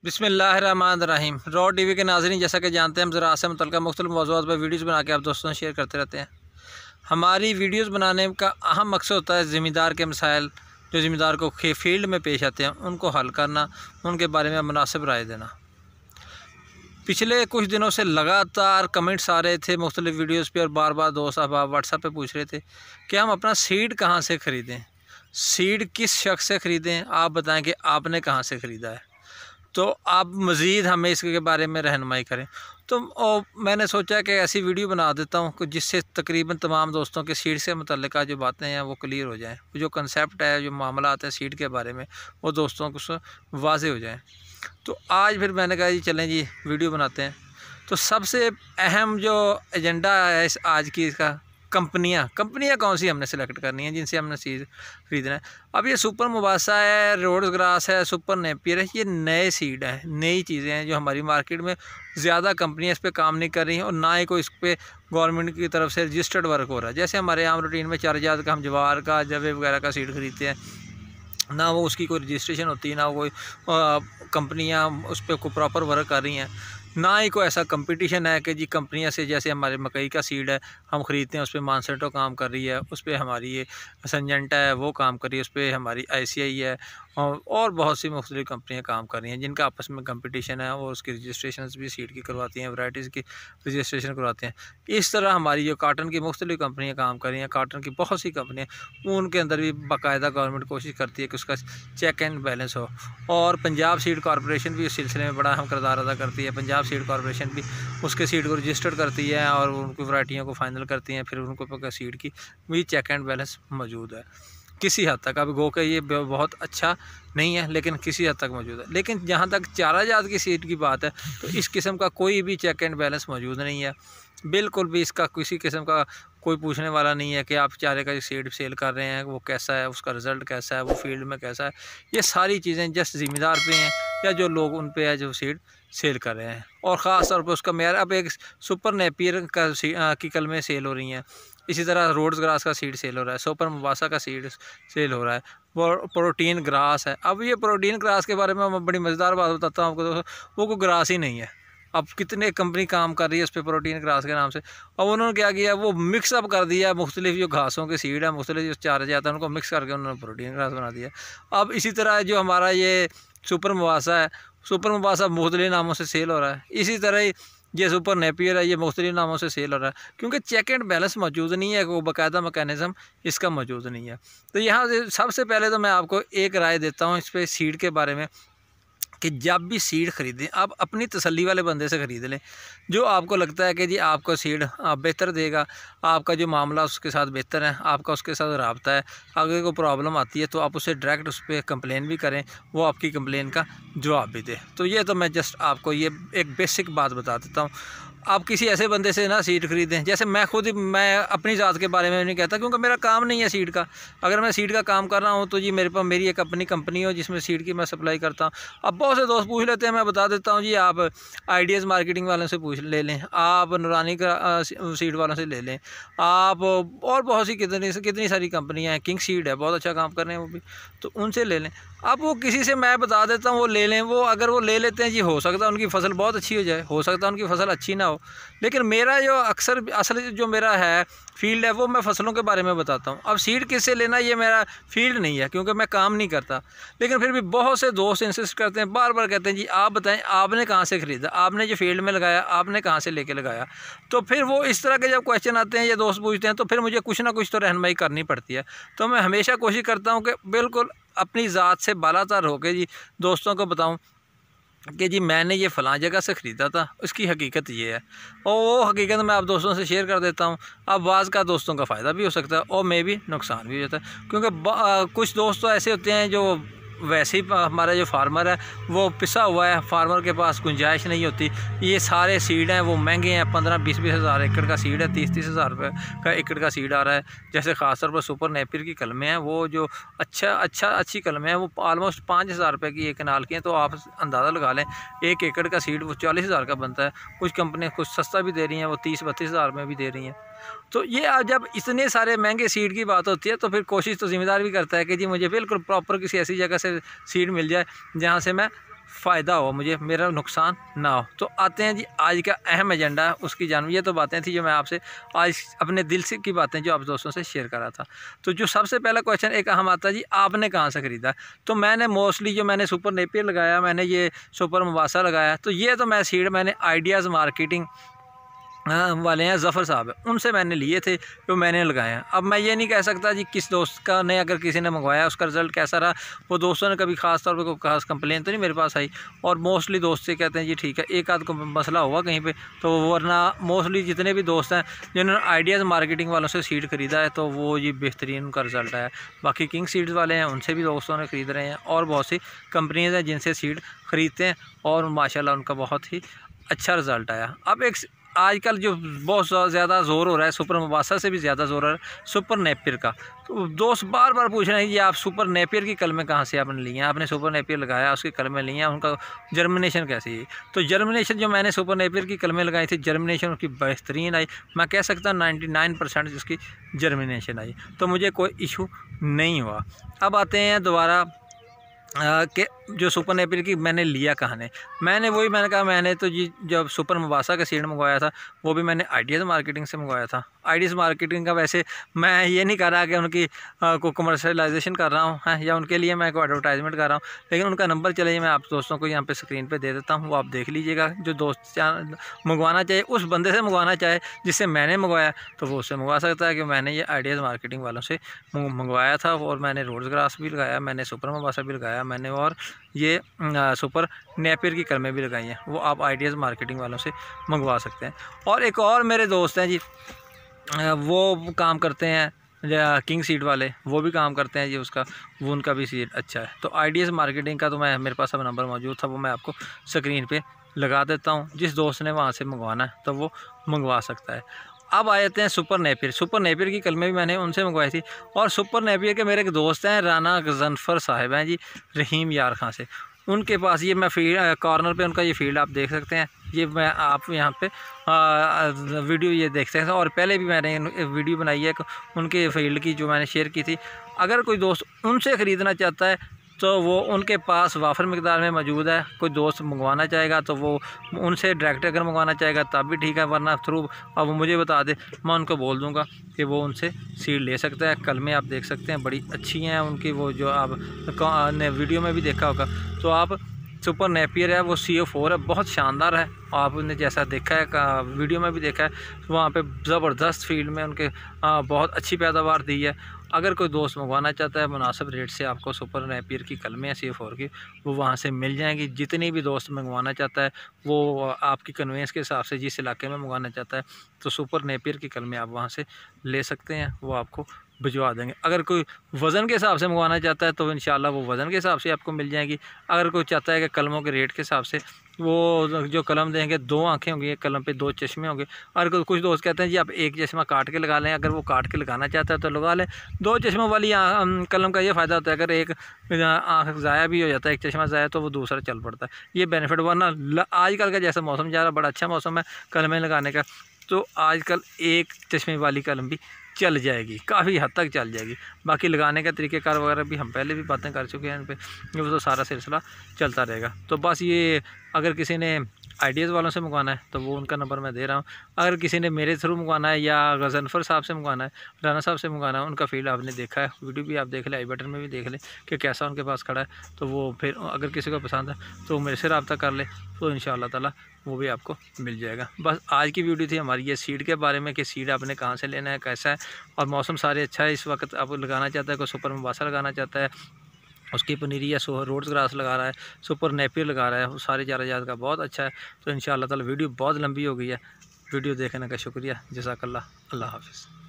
बिस्मिल्लाहिर्रहमानिर्रहीम। Raw TV के नाज़रीन, जैसा कि जानते हैं हम ज़राअत से मुतल्लिक़ मुख्तलिफ़ मौज़ूआत पर वीडियोज़ बना के आप दोस्तों से शेयर करते रहते हैं। हमारी वीडियोज़ बनाने का अहम मकसद होता है ज़िम्मेदार के मसाइल जो ज़िम्मेदार को फील्ड में पेश आते हैं उनको हल करना, उनके बारे में मुनासिब राय देना। पिछले कुछ दिनों से लगातार कमेंट्स आ रहे थे मुख्तलिफ़ वीडियोज़ पर और बार बार दोस्त साहब व्हाट्सएप पर पूछ रहे थे कि हम अपना सीड कहाँ से ख़रीदें, सीड किस शख्स से ख़रीदें, आप बताएँ कि आपने कहाँ से ख़रीदा है, तो आप मज़ीद हमें इसके बारे में रहनुमाई करें। तो मैंने सोचा कि ऐसी वीडियो बना देता हूँ जिससे तकरीबन तमाम दोस्तों के सीड से मुतल्लिक़ जो बातें हैं वो क्लियर हो जाएँ, जो कंसेप्ट है, जो मामला आता है सीड के बारे में, वो दोस्तों को वाज़ेह हो जाए। तो आज फिर मैंने कहा जी चलें जी वीडियो बनाते हैं। तो सबसे अहम जो एजेंडा है इस आज की इसका कंपनियाँ कौन सी हमने सेलेक्ट करनी है जिनसे हमने सीड ख़रीदना है। अब ये सुपर मुबासा है, रोड्स ग्रास है, सुपर नेपियर है, ये नए सीड हैं, नई चीज़ें हैं जो हमारी मार्केट में ज़्यादा कंपनियां इस पे काम नहीं कर रही हैं और ना ही कोई इस पर गवर्नमेंट की तरफ से रजिस्टर्ड वर्क हो रहा है। जैसे हमारे आम रूटीन में चारजात का हम जवार का जवे वगैरह का सीड ख़रीदते हैं, ना वो उसकी कोई रजिस्ट्रेशन होती है, ना कोई कंपनियाँ उस पर कोई प्रॉपर वर्क कर रही हैं, ना ही कोई ऐसा कंपटीशन है कि जी कंपनियां से जैसे हमारे मकई का सीड है हम ख़रीदते हैं, उस पर मानसेटो काम कर रही है, उस पर हमारी ये संजेंटा है वो काम कर रही है, उस पर हमारी ICI है और बहुत सी मुख्तलिफ़ कंपनियां काम कर रही हैं जिनका आपस में कंपटीशन है और उसकी रजिस्ट्रेशन भी सीड की करवाती हैं, वैराइटीज़ की रजिस्ट्रेशन करवाते हैं। इस तरह हमारी जो काटन की मुख्तलिफ़ कंपनियाँ काम कर रही हैं, काटन की बहुत सी कंपनियाँ, उनके अंदर भी बाकायदा गवर्नमेंट कोशिश करती है कि उसका चेक एंड बैलेंस हो। और पंजाब सीड कॉरपोरेशन भी इस सिलसिले में बड़ा अहम किरदार अदा करती है। पंजाब सीड कॉरपोरेशन भी उसके सीड को रजिस्टर्ड करती है और उनकी वैराइटियों को फाइनल करती हैं, फिर उनको सीड की भी चेक एंड बैलेंस मौजूद है किसी हद तक। अब गो के ये बहुत अच्छा नहीं है लेकिन किसी हद तक मौजूद है। लेकिन जहाँ तक चारा जात की सीड की बात है तो इस किस्म का कोई भी चेक एंड बैलेंस मौजूद नहीं है, बिल्कुल भी इसका किसी किस्म का कोई पूछने वाला नहीं है कि आप चारे का सीड सेल कर रहे हैं वो कैसा है, उसका रिज़ल्ट कैसा है, वो फील्ड में कैसा है। ये सारी चीज़ें जस्ट ज़िम्मेदार पे हैं या जो लोग उन पे है जो सीड सेल कर रहे हैं। और ख़ास तौर पर उसका मेयार, अब एक सुपर नेपियर की कलमें सेल हो रही हैं, इसी तरह रोड्स ग्रास का सीड सेल हो रहा है, सुपर मुबासा का सीड सेल हो रहा है, प्रोटीन ग्रास है। अब ये प्रोटीन ग्रास के बारे में मैं बड़ी मज़ेदार बात बताता हूँ आपको दोस्तों, वो कोई ग्रास ही नहीं है। अब कितने कंपनी काम कर रही है उस पर प्रोटीन ग्रास के नाम से, और उन्होंने क्या किया, वो मिक्सअप कर दिया मुख्तलिफ जो घासों के सीड है, मुख्तलिफ जो चारे जाते हैं उनको मिक्स करके उन्होंने प्रोटीन ग्रास बना दिया। अब इसी तरह जो हमारा ये सुपर मुबासा है, सुपर मुबासा मुख्तलिफ नामों से सेल हो रहा है। इसी तरह ही ये सुपर नेपियर है, ये मुख्तलिफ नामों से सेल हो रहा है क्योंकि चेक एंड बैलेंस मौजूद नहीं है, कोई बाकायदा मैकेनिज़्म इसका मौजूद नहीं है। तो यहाँ से सबसे पहले तो मैं आपको एक राय देता हूँ इस पर सीड के बारे में कि जब भी सीड ख़रीदें आप अपनी तसल्ली वाले बंदे से ख़रीद लें, जो आपको लगता है कि जी आपको सीड बेहतर देगा, आपका जो मामला उसके साथ बेहतर है, आपका उसके साथ राब्ता है, अगर कोई प्रॉब्लम आती है तो आप उसे डायरेक्ट उस पर कंप्लेन भी करें, वो आपकी कंप्लेन का जवाब भी दे। तो ये तो मैं जस्ट आपको ये एक बेसिक बात बता देता हूँ। आप किसी ऐसे बंदे से ना सीड ख़रीदें, जैसे मैं अपनी ज़ात के बारे में नहीं कहता क्योंकि मेरा काम नहीं है सीड का। अगर मैं सीड का काम कर रहा हूँ तो जी मेरे पास मेरी एक अपनी कंपनी हो जिसमें सीड की मैं सप्लाई करता हूँ। अब बहुत से दोस्त पूछ लेते हैं, मैं बता देता हूँ जी आप आइडियाज़ मार्केटिंग वालों से ले लें, आप नूरानी का सीड वालों से ले लें, आप और बहुत सी कितनी सारी कंपनियाँ हैं, किंग सीड है बहुत अच्छा काम कर रहे हैं वो भी, तो उनसे ले लें। अब वो किसी से मैं बता देता हूँ वो ले लें, वो अगर वो ले लेते हैं जी हो सकता है उनकी फ़सल बहुत अच्छी हो जाए, हो सकता है उनकी फ़सल अच्छी ना हो, लेकिन मेरा जो असल जो मेरा है फील्ड है वो मैं फ़सलों के बारे में बताता हूँ। अब सीड किससे लेना ये मेरा फील्ड नहीं है क्योंकि मैं काम नहीं करता, लेकिन फिर भी बहुत से दोस्त इंसिस्ट करते हैं, बार बार कहते हैं जी आप बताएं आपने कहाँ से ख़रीदा, आपने जो फील्ड में लगाया आपने कहाँ से लेके लगाया। तो फिर वो इस तरह के जब क्वेश्चन आते हैं या दोस्त पूछते हैं तो फिर मुझे कुछ ना कुछ तो रहनुमाई करनी पड़ती है। तो मैं हमेशा कोशिश करता हूँ कि बिल्कुल अपनी ज़ात से बालातर होकर जी दोस्तों को बताऊँ कि जी मैंने ये फ़लाँ जगह से ख़रीदा था, उसकी हकीकत ये है, और वो हकीकत मैं आप दोस्तों से शेयर कर देता हूँ। अब बाज़ का दोस्तों का फ़ायदा भी हो सकता है और मे भी नुकसान भी हो जाता है क्योंकि कुछ दोस्त तो ऐसे होते हैं जो वैसे ही हमारा जो फार्मर है वो पिसा हुआ है, फार्मर के पास गुंजाइश नहीं होती, ये सारे सीड हैं वो महंगे हैं, 15-20 हज़ार एकड़ का सीड है, 30-30 हज़ार रुपये का एकड़ का सीड आ रहा है। जैसे ख़ासतौर पर सुपर नेपियर की कलमें हैं वो जो अच्छी कलमें हैं वो ऑलमोस्ट 5,000 रुपये की एक कनाल की हैं, तो आप अंदाज़ा लगा लें एक एकड़ का सीड वो 40,000 का बनता है। कुछ कंपनियाँ कुछ सस्ता भी दे रही हैं, वो 30-32 हज़ार में भी दे रही हैं। तो ये जब इतने सारे महंगे सीड की बात होती है तो फिर कोशिश तो ज़िम्मेदार भी करता है कि जी मुझे बिल्कुल प्रॉपर किसी ऐसी जगह से सीड मिल जाए जहाँ से मैं फ़ायदा हो मुझे, मेरा नुकसान ना हो। तो आते हैं जी आज का अहम एजेंडा, उसकी जानवी। ये तो बातें थी जो मैं आपसे आज अपने दिल से की बातें जो आप दोस्तों से शेयर कर रहा था। तो जो सबसे पहला क्वेश्चन एक अहम आता है जी, आपने कहाँ से ख़रीदा? तो मैंने मोस्टली जो मैंने सुपर नेपियर लगाया, मैंने ये सुपर मुबासा लगाया, तो ये तो मैं सीड मैंने आइडियाज़ मार्केटिंग वाले हैं, ज़फ़र साहब है, उनसे मैंने लिए थे, जो मैंने लगाए हैं। अब मैं ये नहीं कह सकता जी किस दोस्त का ने अगर किसी ने मंगवाया उसका रिज़ल्ट कैसा रहा, वो दोस्तों ने कभी ख़ास तौर पे कोई ख़ास कंप्लेन तो नहीं मेरे पास आई। और मोस्टली दोस्त से कहते हैं जी ठीक है, एक आध को मसला हुआ कहीं पे, तो वरना मोस्टली जितने भी दोस्त हैं जिन्होंने आइडियाज़ मार्केटिंग वालों से सीड ख़रीदा है, तो वो ये बेहतरीन उनका रिज़ल्ट आया। बाकी किंग सीड्स वाले हैं, उनसे भी दोस्तों ने ख़रीद रहे हैं, और बहुत सी कंपनीज़ हैं जिनसे सीड ख़रीदते हैं, और माशाल्लाह उनका बहुत ही अच्छा रिज़ल्ट आया। अब एक आजकल जो बहुत ज़्यादा ज़ोर हो रहा है, सुपर मुबासा से भी ज़्यादा ज़ोर हो रहा है सुपर नेपियर का। तो दोस्त बार बार पूछ रहे हैं कि आप सुपर नेपियर की कलमें कहाँ से आपने ली हैं? आपने सुपर नेपियर लगाया, उसकी कलमें ली हैं, उनका जर्मिनेशन कैसी है? तो जर्मिनेशन जो मैंने सुपर नेपियर की कलमें लगाई थी, जर्मिनेशन उसकी बेहतरीन आई। मैं कह सकता हूँ 99% जिसकी जर्मिनेशन आई, तो मुझे कोई इशू नहीं हुआ। अब आते हैं दोबारा कि जो सुपर नेपियर की मैंने लिया कहाँ ने? मैंने कहा मैंने तो जी जब सुपर मुबासा का सीड मंगवाया था, वो भी मैंने आइडियाज़ मार्केटिंग से मंगवाया था। आइडियाज़ मार्केटिंग का वैसे मैं ये नहीं कर रहा कि उनकी को कमर्शलाइजेशन कर रहा हूँ, हैं, या उनके लिए मैं कोई एडवर्टाइजमेंट कर रहा हूँ, लेकिन उनका नंबर चले मैं आप दोस्तों को यहाँ पे स्क्रीन पे दे देता हूँ, वो आप देख लीजिएगा। जो दोस्त मंगवाना चाहे उस बंदे से मंगवाना चाहे जिससे मैंने मंगवाया, तो वो उससे मंगवा सकता है कि मैंने ये आइडियाज़ मार्केटिंग वालों से मंगवाया था, और मैंने रोज़ ग्रास भी लगाया, मैंने सुपर मुबासा भी लगाया मैंने, और ये सुपर नेपियर की कलमें भी लगाई हैं, वो आप आइडियाज़ मार्केटिंग वालों से मंगवा सकते हैं। और एक और मेरे दोस्त हैं जी, वो काम करते हैं किंग सीड वाले, वो भी काम करते हैं जी उसका, वो उनका भी सीड अच्छा है। तो आइडियाज़ मार्केटिंग का तो मैं मेरे पास अब नंबर मौजूद था, वो मैं आपको स्क्रीन पे लगा देता हूँ। जिस दोस्त ने वहाँ से मंगवाना है तो वो मंगवा सकता है। अब आ जाते हैं सुपर नेपियर। सुपर नेपियर की कलमें भी मैंने उनसे मंगवाई थी, और सुपर नेपियर के मेरे एक दोस्त हैं राना गजनफर साहिब हैं जी, रहीम यार खां से। उनके पास ये मैं फील्ड कॉर्नर पे उनका ये फील्ड आप देख सकते हैं, ये मैं आप यहाँ पे वीडियो ये देख सकते हैं। और पहले भी मैंने वीडियो बनाई है उनके फील्ड की, जो मैंने शेयर की थी। अगर कोई दोस्त उनसे ख़रीदना चाहता है तो वो उनके पास वाफर मकदार में मौजूद है। कोई दोस्त मंगवाना चाहेगा तो वो उनसे डायरेक्ट अगर मंगवाना चाहेगा तब भी ठीक है, वरना थ्रू अब वो मुझे बता दे, मैं उनको बोल दूंगा कि वो उनसे सीड ले सकता है। कलमें आप देख सकते हैं बड़ी अच्छी हैं उनकी, वो जो आप ने वीडियो में भी देखा होगा। तो आप सुपर नेपियर है, वो CO4 है, बहुत शानदार है। आपने जैसा देखा है वीडियो में भी देखा है, वहाँ पे ज़बरदस्त फील्ड में उनके बहुत अच्छी पैदावार दी है। अगर कोई दोस्त मंगवाना चाहता है मुनासिब रेट से, आपको सुपर नेपियर की कलमें CO4 की वो वहाँ से मिल जाएंगी। जितनी भी दोस्त मंगवाना चाहता है वो आपकी कन्वेंस के हिसाब से जिस इलाके में मंगवाना चाहता है, तो सुपर नेपियर की कलमें आप वहाँ से ले सकते हैं, वो आपको भिजवा देंगे। अगर कोई वज़न के हिसाब से मंगवाना चाहता है तो इंशाल्लाह वो वज़न के हिसाब से आपको मिल जाएगी। अगर कोई चाहता है कि कलमों के रेट के हिसाब से, वो जो कलम देंगे 2 आँखें होंगी, एक कलम पे 2 चश्मे होंगे। और कुछ दोस्त कहते हैं जी आप एक चश्मा काट के लगा लें, अगर वो काट के लगाना चाहता है तो लगा लें। 2 चश्मों वाली कलम का ये फ़ायदा होता है, अगर एक आँख ज़ाया भी हो जाता है, एक चश्मा ज़ाया, तो वो दूसरा चल पड़ता है, ये बेनिफिट। वरना आजकल का जैसा मौसम जा रहा है, बड़ा अच्छा मौसम है कलमें लगाने का, तो आजकल एक चश्मे वाली कलम भी चल जाएगी, काफ़ी हद तक चल जाएगी। बाकी लगाने का तरीक़ेकार वगैरह भी हम पहले भी बातें कर चुके हैं इन पे, वो तो सारा सिलसिला चलता रहेगा। तो बस ये अगर किसी ने आइडियाज़ वालों से मंगवाना है तो वो उनका नंबर मैं दे रहा हूँ। अगर किसी ने मेरे थ्रू मंगवाना है या गजनफर साहब से मंगवाना है, राना साहब से मंगवाना है, उनका फील्ड आपने देखा है, वीडियो भी आप देख लें, आई बटन में भी देख लें कि कैसा उनके पास खड़ा है। तो वो फिर अगर किसी को पसंद है तो मेरे से रब्ता कर ले, तो इंशाअल्लाह ताला वो भी आपको मिल जाएगा। बस आज की वीडियो थी हमारी ये सीड के बारे में कि सीड आपने कहाँ से लेना है, कैसा है, और मौसम सारे अच्छा है इस वक्त। आप लगाना चाहता है, कोई सुपर मुबासा लगाना चाहता है, उसकी पनीरी या रोड्स ग्रास लगा रहा है, सुपर नेपियर लगा रहा है, वो सारे चाराजात का बहुत अच्छा है। तो इंशाअल्लाह ताला वीडियो बहुत लंबी हो गई है, वीडियो देखने का शुक्रिया, जज़ाकल्लाह, अल्लाह हाफ़िज़।